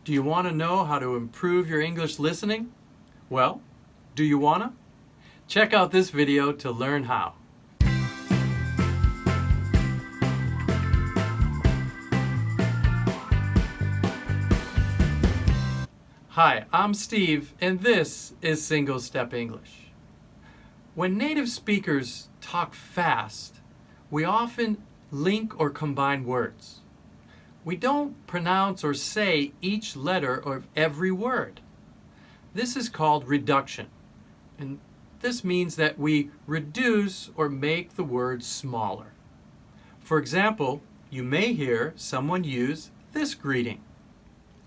Do you want to know how to improve your English listening? Well, do you wanna? Check out this video to learn how. Hi, I'm Steve, and this is Single Step English. When native speakers talk fast, we often link or combine words. We don't pronounce or say each letter of every word. This is called reduction, and this means that we reduce or make the word smaller. For example, you may hear someone use this greeting.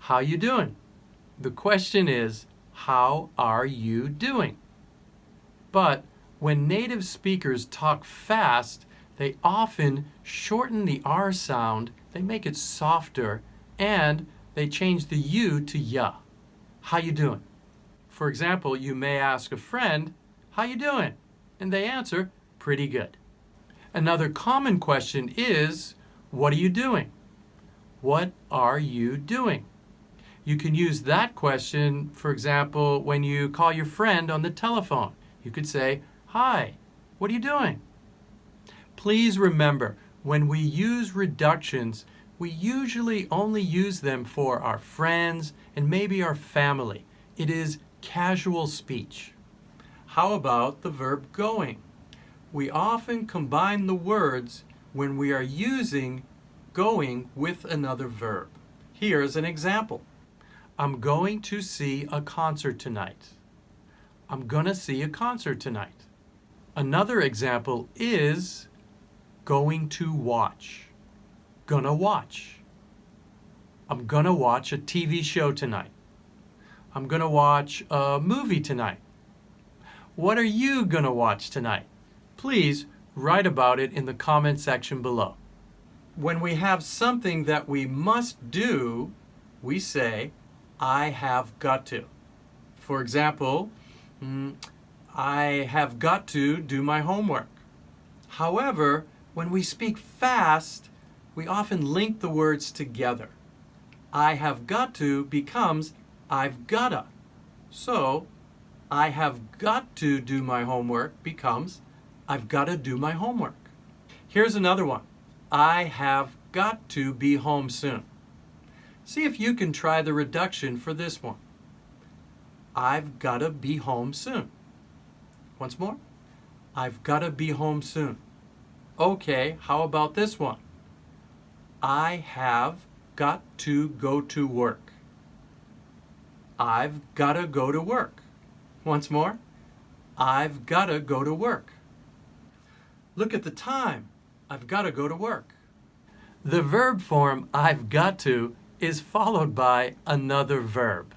How you doing? The question is, how are you doing? But when native speakers talk fast, they often shorten the R sound, they make it softer, and they change the U to ya. How you doing? For example, you may ask a friend, how you doing? And they answer, pretty good. Another common question is, what are you doing? What are you doing? You can use that question, for example, when you call your friend on the telephone. You could say, hi, what are you doing? Please remember, when we use reductions, we usually only use them for our friends and maybe our family. It is casual speech. How about the verb going? We often combine the words when we are using going with another verb. Here's an example. I'm going to see a concert tonight. I'm gonna see a concert tonight. Another example is going to watch. Gonna watch. I'm gonna watch a TV show tonight. I'm gonna watch a movie tonight. What are you gonna watch tonight? Please write about it in the comment section below. When we have something that we must do, we say, I have got to. For example, I have got to do my homework. However, when we speak fast, we often link the words together. I have got to becomes I've gotta. So, I have got to do my homework becomes I've gotta do my homework. Here's another one. I have got to be home soon. See if you can try the reduction for this one. I've gotta be home soon. Once more. I've gotta be home soon. Okay, how about this one? I have got to go to work. I've gotta go to work. Once more. I've gotta go to work. Look at the time. I've gotta go to work. The verb form I've got to is followed by another verb.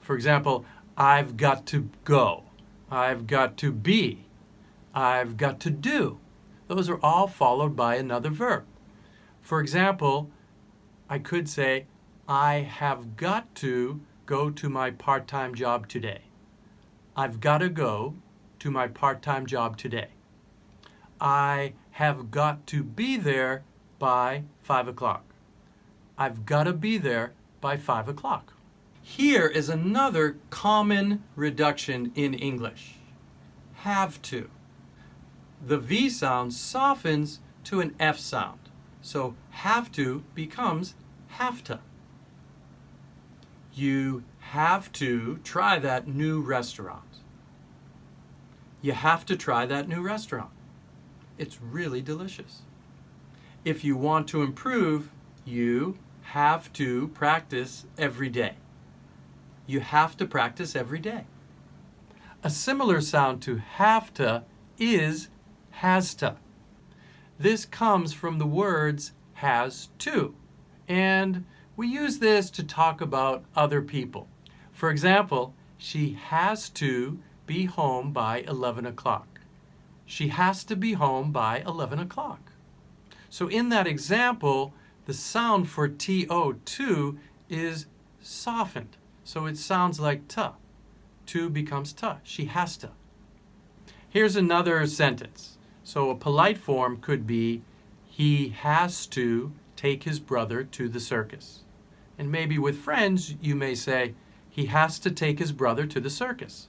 For example, I've got to go. I've got to be. I've got to do. Those are all followed by another verb. For example, I could say, I have got to go to my part-time job today. I've got to go to my part-time job today. I have got to be there by 5 o'clock. I've got to be there by 5 o'clock. Here is another common reduction in English. Have to. The V sound softens to an F sound. So have to becomes HAFTA. You have to try that new restaurant. You have to try that new restaurant. It's really delicious. If you want to improve, you have to practice every day. You have to practice every day. A similar sound to HAFTA is hasta. This comes from the words has to, and we use this to talk about other people. For example, she has to be home by 11 o'clock. She has to be home by 11 o'clock. So in that example, the sound for to is softened. So it sounds like ta. To becomes ta. She has to. Here's another sentence. So a polite form could be, he has to take his brother to the circus. And maybe with friends, you may say, he has to take his brother to the circus.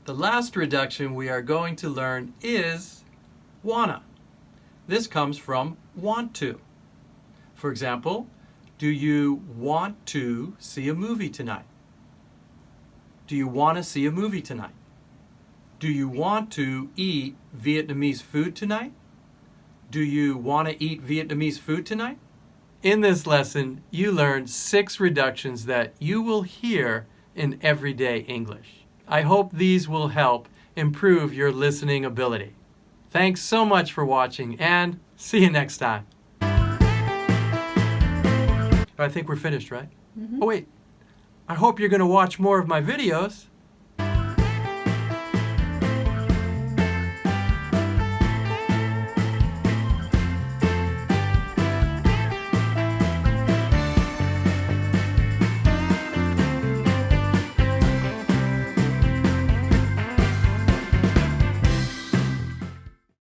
The last reduction we are going to learn is wanna. This comes from want to. For example, do you want to see a movie tonight? Do you want to see a movie tonight? Do you want to eat Vietnamese food tonight? Do you want to eat Vietnamese food tonight? In this lesson, you learned 6 reductions that you will hear in everyday English. I hope these will help improve your listening ability. Thanks so much for watching, and see you next time. I think we're finished, right? Mm-hmm. Oh, wait. I hope you're going to watch more of my videos.